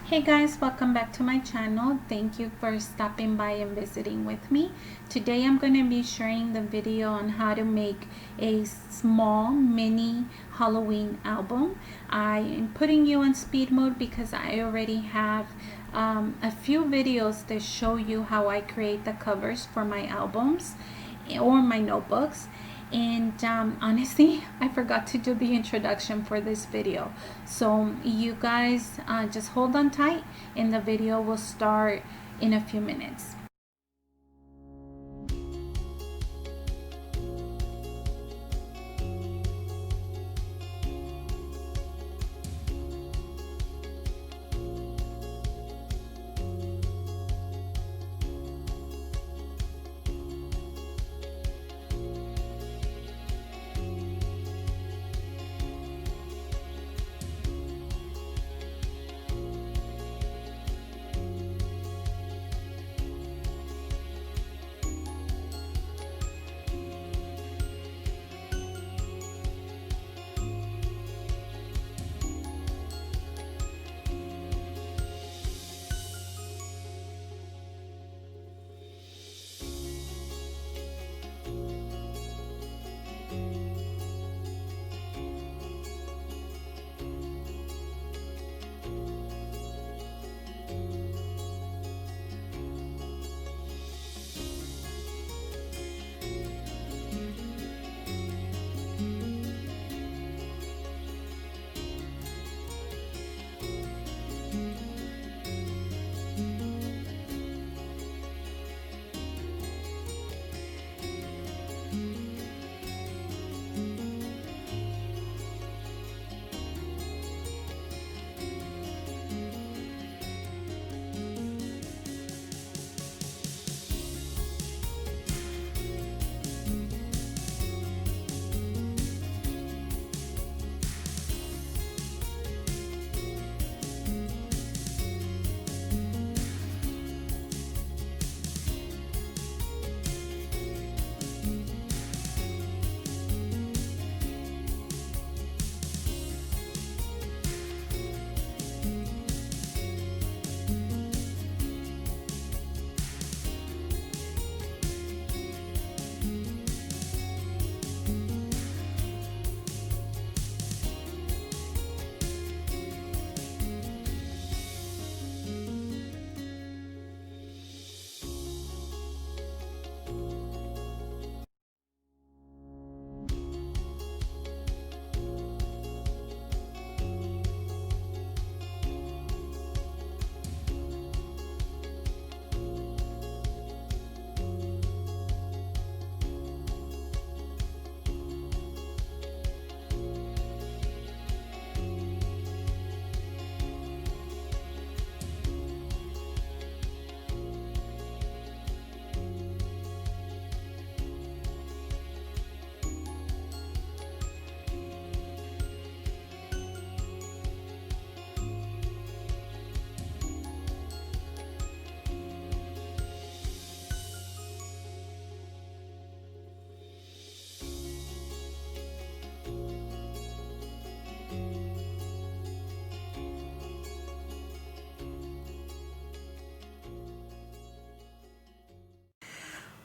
Hey guys, welcome back to my channel. Thank you for stopping by and visiting with me. Today I'm going to be sharing the video on how to make a small mini Halloween album. I am putting you on speed mode because I already have a few videos that show you how I create the covers for my albums or my notebooks. And honestly, I forgot to do the introduction for this video, so you guys just hold on tight and the video will start in a few minutes.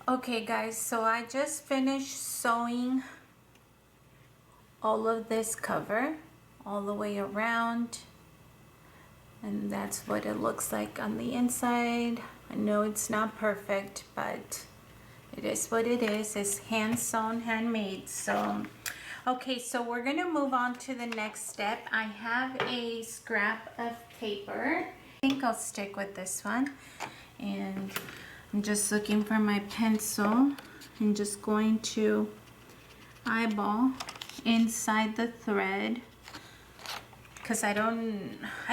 Okay guys, so I just finished sewing all of this cover all the way around, and that's what it looks like on the inside. I know it's not perfect, but it is what it is. It's hand sewn, handmade. So okay, so we're gonna move on to the next step. I have a scrap of paper. I think I'll stick with this one, and I'm just looking for my pencil and just going to eyeball inside the thread, because I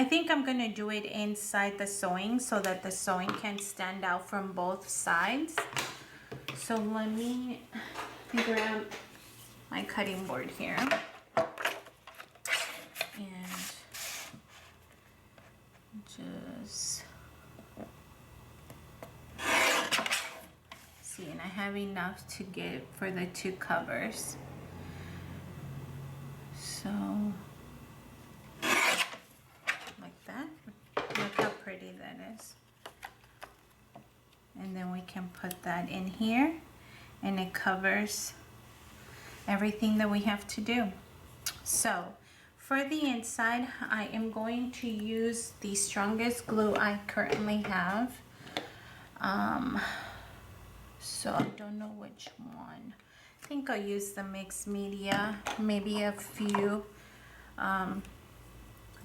think I'm gonna do it inside the sewing so that the sewing can stand out from both sides. So let me grab my cutting board here and just see, and I have enough to get for the two covers. So like that. Look and then we can put that in here, and it covers everything that we have to do. So for the inside, I am going to use the strongest glue I currently have. So I don't know which one. I think I'll use the mixed media, maybe a few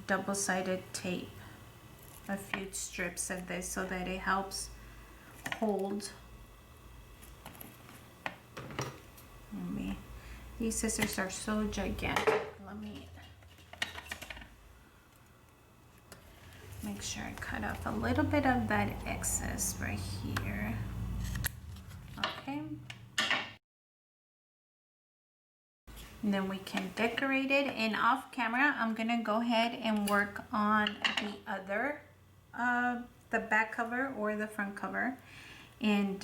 double-sided tape, a few strips of this so that it helps hold. Maybe these scissors are so gigantic. Let me make sure I cut off a little bit of that excess right here. Okay. And then we can decorate it, and off camera I'm gonna go ahead and work on the other the back cover or the front cover, and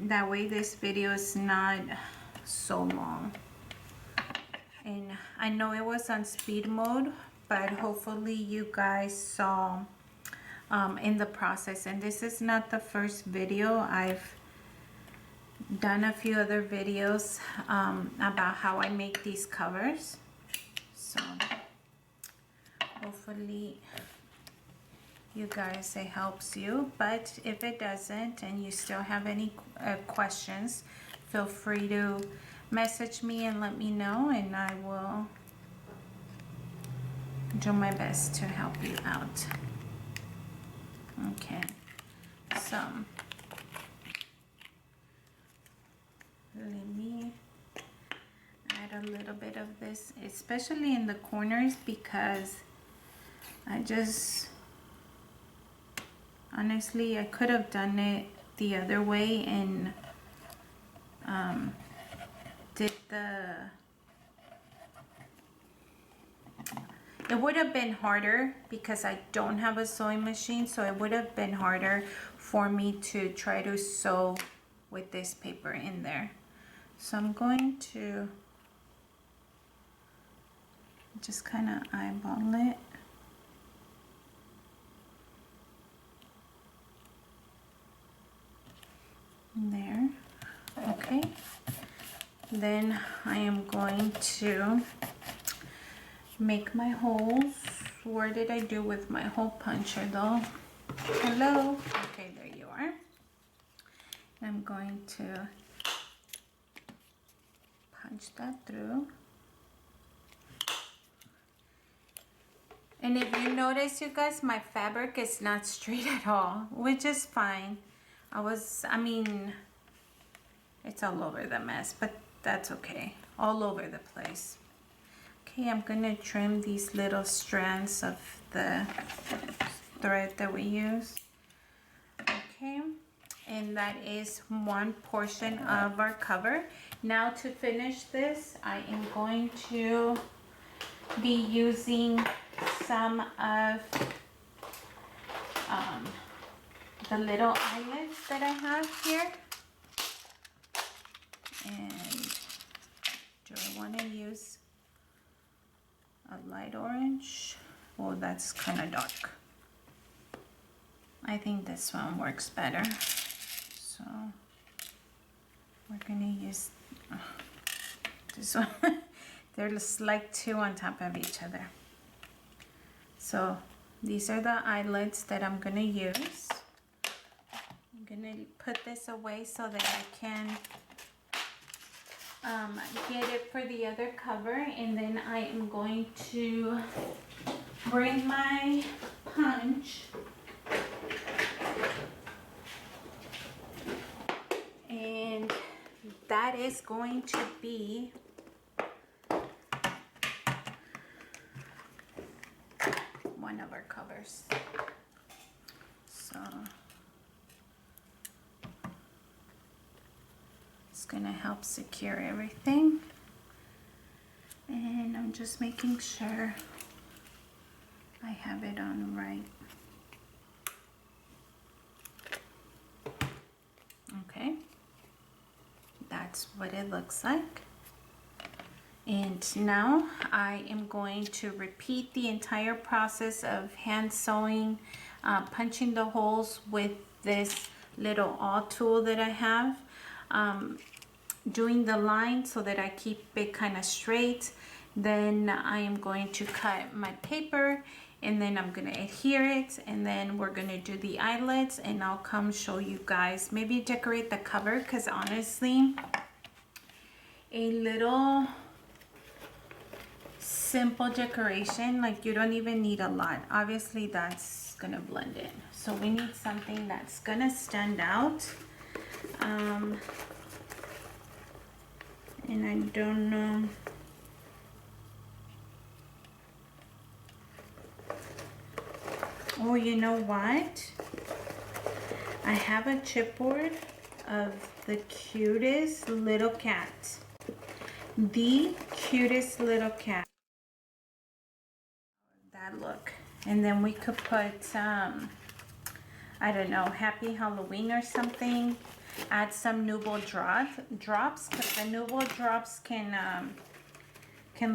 that way this video is not so long. And I know it was on speed mode, but hopefully you guys saw in the process. And this is not the first video. I've done a few other videos about how I make these covers, so hopefully you guys, it helps you. But if it doesn't and you still have any questions, feel free to message me and let me know, and I will do my best to help you out. Okay, so let me add a little bit of this, especially in the corners, because honestly, I could have done it the other way and it would have been harder because I don't have a sewing machine, so it would have been harder for me to try to sew with this paper in there. So I'm going to just kind of eyeball it. There. Okay. Then I am going to make my holes. Where did I do with my hole puncher though? Hello? Okay, there you are. I'm going to punch that through. And if you notice, you guys, my fabric is not straight at all, which is fine. I mean, it's all over the mess, but that's okay. All over the place. Okay, I'm gonna trim these little strands of the thread that we use. Okay, and that is one portion of our cover. Now to finish this, I am going to be using some of the little eyelets that I have here. And do I want to use a light orange? Oh, that's kind of dark. I think this one works better. So we're gonna use this one. They're just like two on top of each other. So these are the eyelets that I'm gonna use. I'm gonna put this away so that I can get it for the other cover, and then I am going to bring my punch and that is going to be one of our covers. So it's gonna help secure everything, and I'm just making sure I have it on right. Okay, that's what it looks like. And now I am going to repeat the entire process of hand sewing, punching the holes with this little awl tool that I have, doing the line so that I keep it kind of straight. Then I am going to cut my paper, and then I'm gonna adhere it, and then we're gonna do the eyelets, and I'll come show you guys, maybe decorate the cover, because honestly, a little simple decoration, like you don't even need a lot. Obviously that's gonna blend in, so we need something that's gonna stand out. And I don't know, oh, you know what, I have a chipboard of the cutest little cat, the cutest little cat. That look, and then we could put I don't know, Happy Halloween or something. Add some Nuvo drops, because the Nuvo drops can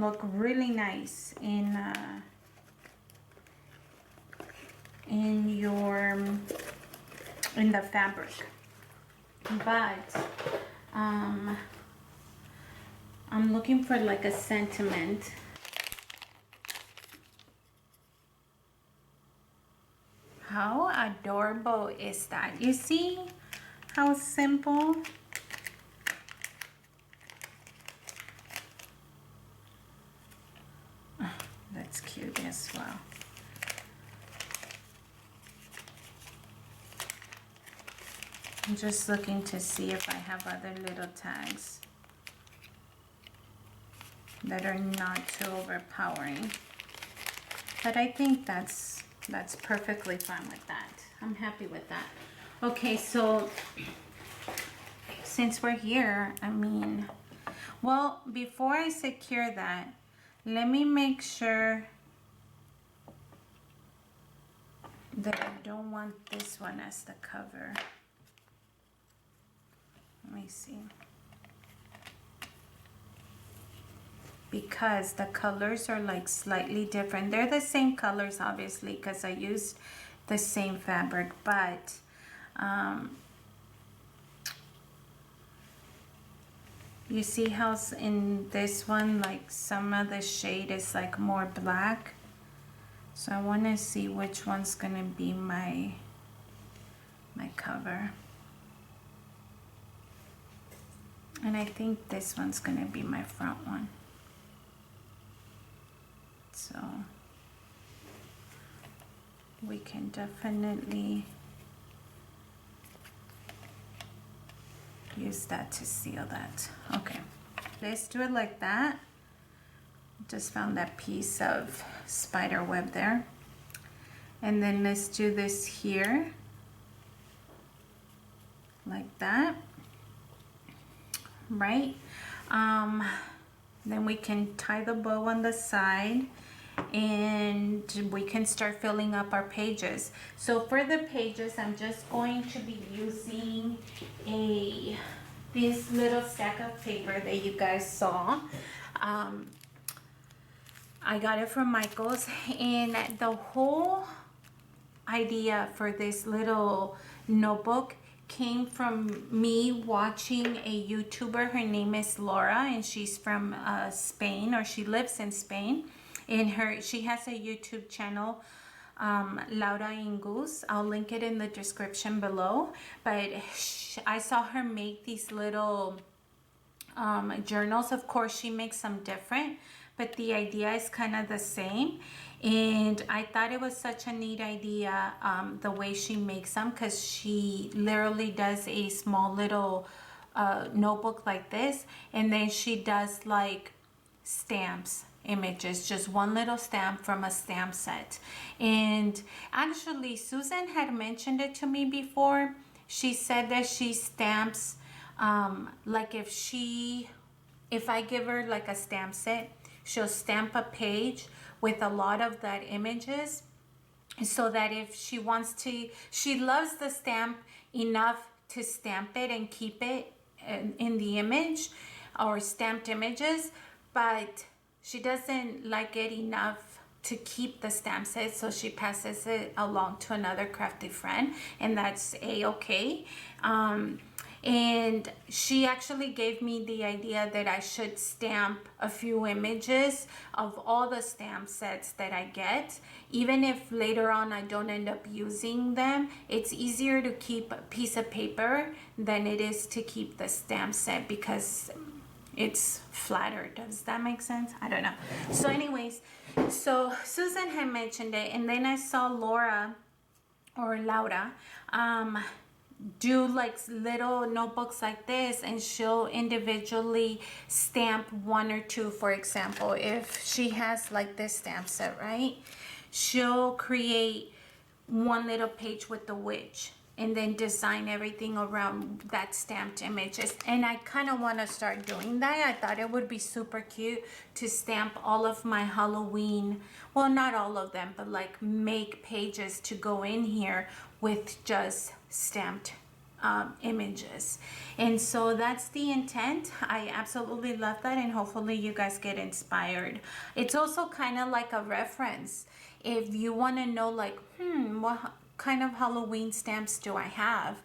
look really nice in the fabric. But I'm looking for like a sentiment. How adorable is that? You see how simple? Oh, that's cute as well. I'm just looking to see if I have other little tags that are not too overpowering. But I think that's perfectly fine with that. I'm happy with that. Okay, so since we're here, I mean, well, before I secure that, let me make sure that I don't want this one as the cover. Let me see. Because the colors are like slightly different. They're the same colors, obviously, because I used the same fabric, but you see how in this one, like some of the shade is like more black. So I want to see which one's gonna be my cover. And I think this one's gonna be my front one. So we can definitely use that to seal that. Okay, let's do it like that. Just found that piece of spider web there. And then let's do this here, like that, right? Then we can tie the bow on the side, and we can start filling up our pages. So for the pages, I'm just going to be using this little stack of paper that you guys saw. I got it from Michael's, and the whole idea for this little notebook came from me watching a YouTuber. Her name is Laura, and she's from Spain, or she lives in Spain. And she has a YouTube channel, Laura Ingus. I'll link it in the description below. But I saw her make these little journals. Of course, she makes them different, but the idea is kind of the same. And I thought it was such a neat idea, the way she makes them, because she literally does a small little notebook like this, and then she does like stamps, images, just one little stamp from a stamp set. And actually Susan had mentioned it to me before. She said that she stamps, like if I give her like a stamp set, she'll stamp a page with a lot of that images, so that if she wants to, she loves the stamp enough to stamp it and keep it in the image or stamped images, but she doesn't like it enough to keep the stamp set, so she passes it along to another crafty friend, and that's a-okay. And she actually gave me the idea that I should stamp a few images of all the stamp sets that I get. Even if later on I don't end up using them, it's easier to keep a piece of paper than it is to keep the stamp set, because it's flatter. Does that make sense? I don't know. So anyways, so Susan had mentioned it, and then I saw Laura do like little notebooks like this, and she'll individually stamp one or two. For example, if she has like this stamp set, right, she'll create one little page with the witch and then design everything around that stamped images. And I kind of want to start doing that. I thought it would be super cute to stamp all of my Halloween, well, not all of them, but like make pages to go in here with just stamped images. And so that's the intent. I absolutely love that, and hopefully you guys get inspired. It's also kind of like a reference if you want to know like, what kind of Halloween stamps do I have,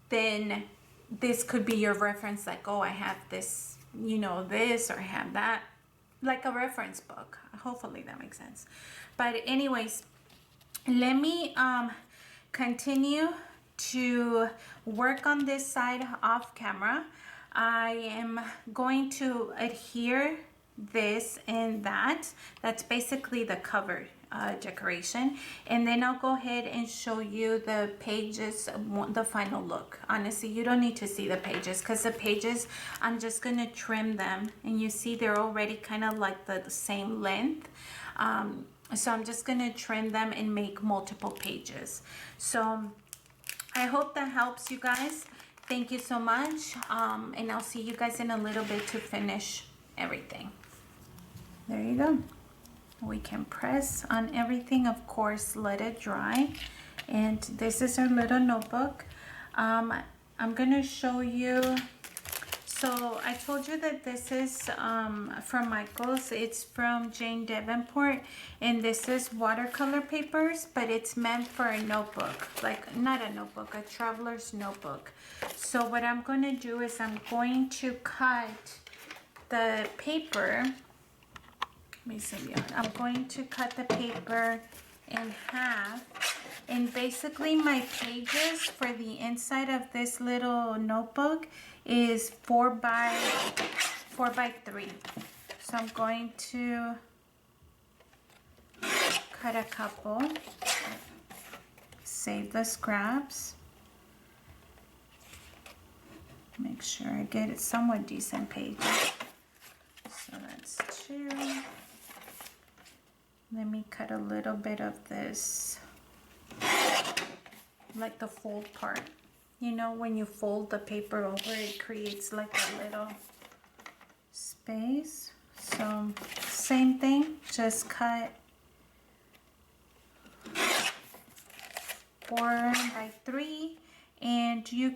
then this could be your reference, like, oh, I have this, you know, this, or I have that, like a reference book. Hopefully that makes sense. But anyways, let me continue to work on this side off camera. I am going to adhere this and that. That's basically the cover decoration, and then I'll go ahead and show you the pages, the final look. Honestly, you don't need to see the pages, because the pages, I'm just gonna trim them, and you see they're already kind of like the same length. So I'm just gonna trim them and make multiple pages. So I hope that helps you guys. Thank you so much, and I'll see you guys in a little bit to finish everything. There you go. We can press on everything, of course, let it dry. And this is our little notebook. I'm gonna show you. So I told you that this is from Michaels. It's from Jane Davenport, and this is watercolor papers, but it's meant for a notebook, like not a notebook, a traveler's notebook. So what I'm going to do is I'm going to cut the paper. Let me see. I'm going to cut the paper in half, and basically my pages for the inside of this little notebook is 4 by 3. So I'm going to cut a couple, save the scraps, make sure I get it somewhat decent pages. So that's 2. Let me cut a little bit of this, like the fold part. You know, when you fold the paper over, it creates like a little space. So same thing, just cut 4 by 3, and you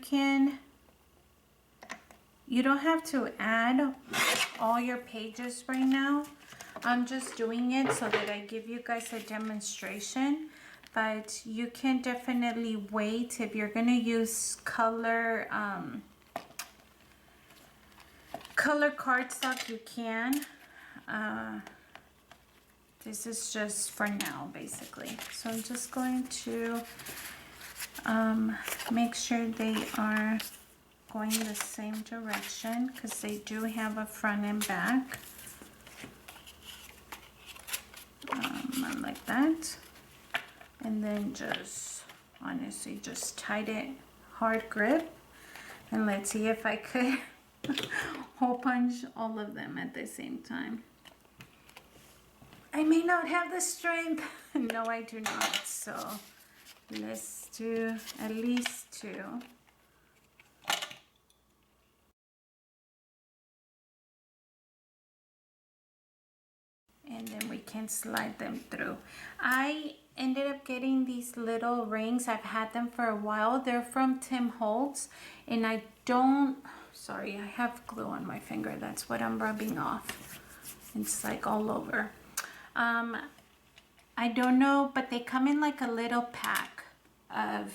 don't have to add all your pages right now. I'm just doing it so that I give you guys a demonstration, but you can definitely wait. If you're gonna use color cardstock, you can. This is just for now, basically. So I'm just going to make sure they are going the same direction, because they do have a front and back. Like that, and then just honestly just tight it, hard grip, and let's see if I could hole punch all of them at the same time. I may not have the strength. No, I do not. So let's do at least 2. And then we can slide them through. I ended up getting these little rings. I've had them for a while. They're from Tim Holtz, and I don't, sorry, I have glue on my finger. That's what I'm rubbing off. It's like all over. I don't know, but they come in like a little pack of,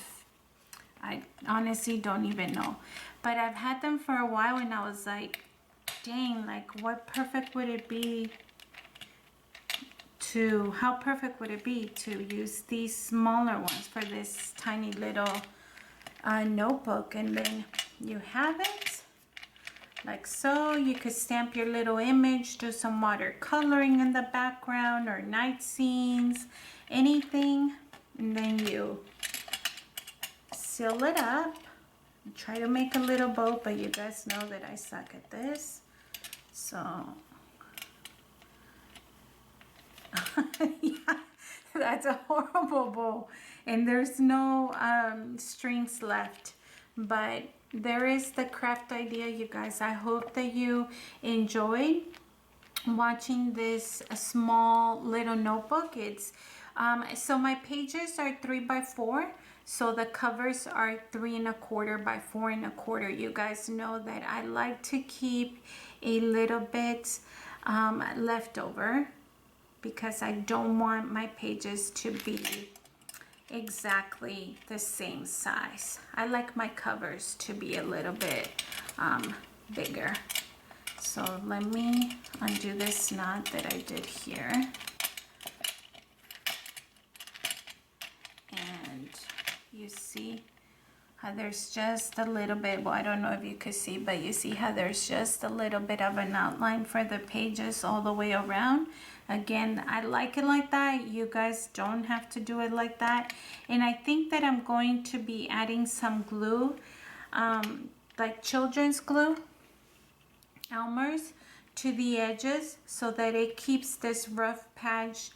I honestly don't even know. But I've had them for a while and I was like, dang, like what perfect would it be to, how perfect would it be to use these smaller ones for this tiny little notebook. And then you have it like so. You could stamp your little image, do some watercoloring in the background or night scenes, anything. And then you seal it up. Try to make a little bow, but you guys know that I suck at this. So, yeah, that's a horrible bow. And there's no strings left. But there is the craft idea, you guys. I hope that you enjoyed watching this small little notebook. It's so my pages are 3x4, so the covers are 3 1/4 by 4 1/4. You guys know that I like to keep a little bit left over because I don't want my pages to be exactly the same size. I like my covers to be a little bit bigger. So let me undo this knot that I did here. And you see how there's just a little bit, well, I don't know if you could see, but you see how there's just a little bit of an outline for the pages all the way around. Again, I like it like that. You guys don't have to do it like that. And I think that I'm going to be adding some glue, like children's glue, Elmer's, to the edges so that it keeps this rough patch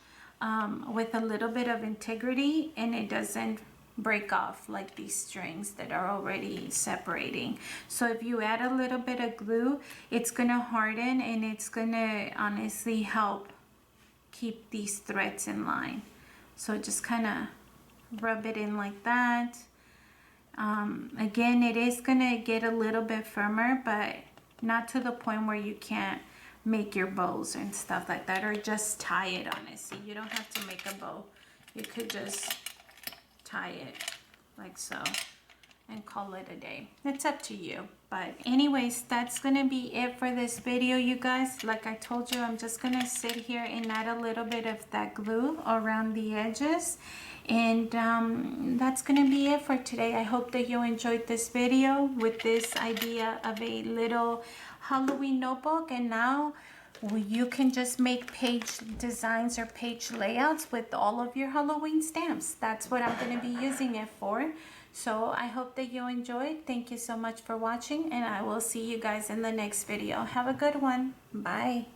with a little bit of integrity and it doesn't break off like these strings that are already separating. So if you add a little bit of glue, it's gonna harden and it's gonna honestly help keep these threads in line. So just kind of rub it in like that. Again, it is gonna get a little bit firmer, but not to the point where you can't make your bows and stuff like that, or just tie it. Honestly, you don't have to make a bow. You could just tie it like so and call it a day. It's up to you. But anyways, that's gonna be it for this video, you guys. Like I told you, I'm just gonna sit here and add a little bit of that glue around the edges, and that's gonna be it for today. I hope that you enjoyed this video with this idea of a little Halloween notebook. And now you can just make page designs or page layouts with all of your Halloween stamps. That's what I'm going to be using it for. So I hope that you enjoyed. Thank you so much for watching, and I will see you guys in the next video. Have a good one. Bye.